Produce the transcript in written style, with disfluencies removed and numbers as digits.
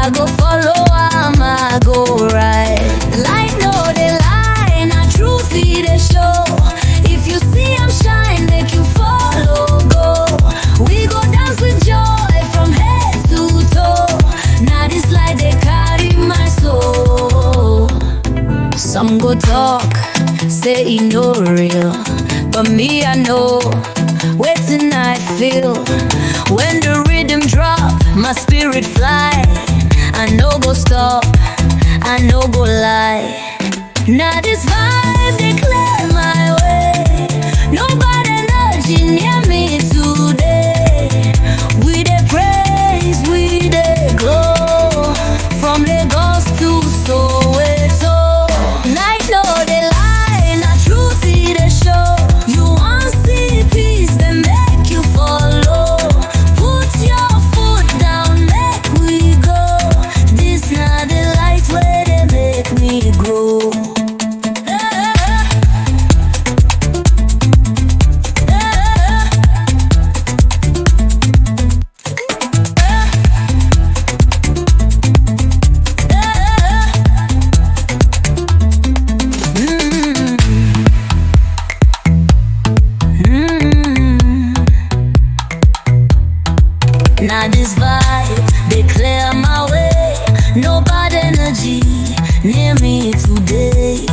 I go follow, I go right. Light no they lie, na truth it dey show. If you see I'm shine, make you follow go. We go dance with joy from head to toe. Now this light they carry my soul. Some go talk, say it no real, but me I know waiting I feel. When the rhythm drop, my spirit fly. I no go stop, I no go lie. Now this vibe they clear my way. Nobody nudging near me today. We dey praise, we dey glow. From Lagos to Soweto. Light no they lie, na truth it dey show. You want see peace, then make you follow. Put your foot down, make we go. This na the light where they make me grow. Now this vibe, they clear my way. No bad energy near me today.